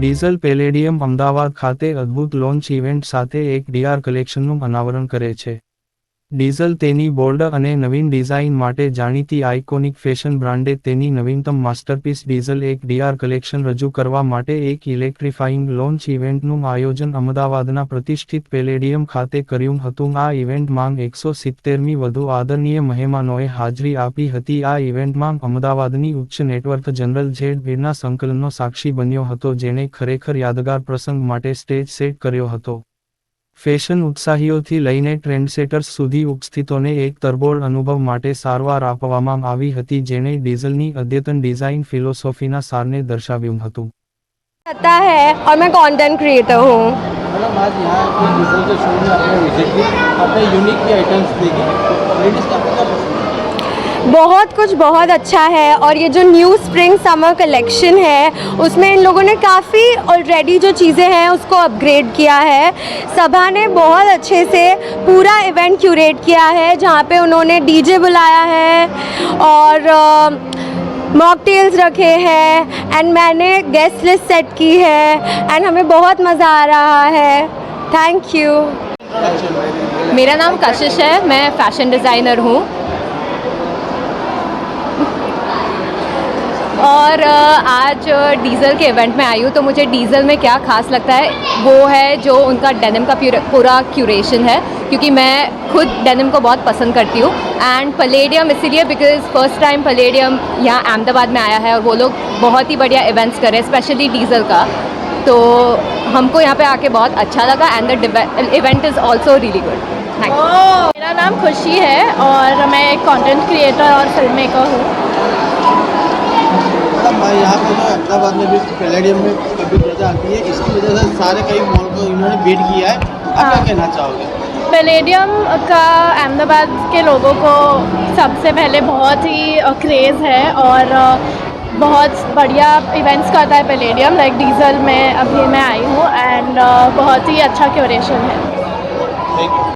Diesel palladium Ahmedabad ખાતે અદ્ભુત launch event સાથે એક ડીઆર કલેક્શનનું અનાવરણ કરે છે. ડીઝલ તેની બોલ્ડ અને નવીન ડિઝાઇન માટે જાણીતી આઇકોનિક ફેશન બ્રાન્ડે તેની નવીનતમ માસ્ટરપીસ ડીઝલ એક ડીઆર કલેક્શન રજૂ કરવા માટે એક ઇલેક્ટ્રિફાઇંગ લોન્ચ ઇવેન્ટનું આયોજન અમદાવાદના પ્રતિષ્ઠિત પેલેડિયમ ખાતે કર્યું હતું. આ ઇવેન્ટમાં 170મી વધુ આદરણીય મહેમાનોએ હાજરી આપી હતી. આ ઇવેન્ટમાં અમદાવાદની ઉચ્ચ નેટવર્ક જનરલ ઝેડ-વીરના સંકલનનો સાક્ષી બન્યો હતો, જેણે ખરેખર યાદગાર પ્રસંગ માટે સ્ટેજ સેટ કર્યો હતો. ફેશન ઉત્સાહીઓથી લઈને ટ્રેન્ડસેટર્સ સુધી ઉપસ્થિતોને એક તરબોળ અનુભવ માટે સારવાર આપવામાં આવી હતી, જેણે ડીઝલની અદ્યતન ડિઝાઇન ફિલોસોફીના સારને દર્શાવ્યું હતું. पता है और मैं कंटेंट क्रिएटर हूँ। मैडम आज यहाँ कोई डीजल के शो में आपने विजिट की, आपने यूनिक की आइटम्स देखी, लेडीज़ का आपको क्या पसंद है? बहुत कुछ बहुत अच्छा है और ये जो न्यू स्प्रिंग समर कलेक्शन है उसमें इन लोगों ने काफ़ी ऑलरेडी जो चीज़ें हैं उसको अपग्रेड किया है। सभा ने बहुत अच्छे से पूरा इवेंट क्यूरेट किया है, जहाँ पे उन्होंने डीजे बुलाया है और मॉकटेल्स रखे हैं एंड मैंने गेस्ट लिस्ट सेट की है एंड हमें बहुत मज़ा आ रहा है। Thank you. मेरा नाम कशिश है, मैं फ़ैशन डिज़ाइनर हूँ और आज डीज़ल के इवेंट में आई हूँ। तो मुझे डीज़ल में क्या ख़ास लगता है वो है जो उनका डेनिम का पूरा क्यूरेशन है, क्योंकि मैं खुद डेनिम को बहुत पसंद करती हूँ। एंड पैलेडियम इसीलिए बिकॉज़ फर्स्ट टाइम पैलेडियम यहाँ अहमदाबाद में आया है और वो लोग बहुत ही बढ़िया इवेंट्स कर रहे हैं, स्पेशली डीज़ल का। तो हमको यहाँ पे आके बहुत अच्छा लगा and the event is also really good. Thank you. मेरा नाम खुशी है और मैं एक कंटेंट क्रिएटर और फिल्म मेकर हूँ। मैडम यहाँ पे जो अहमदाबाद में भी पैलेडियम में कभी ज़्यादा आती है, इसकी वजह से सारे कई मॉल को इन्होंने बीट किया है, आप क्या कहना चाहोगे? पैलेडियम का अहमदाबाद के लोगों को सबसे पहले बहुत ही क्रेज़ है और बहुत बढ़िया इवेंट्स करता है पैलेडियम। लाइक डीज़ल में अभी मैं आई हूँ एंड बहुत ही अच्छा क्यूरेशन है। Thank you.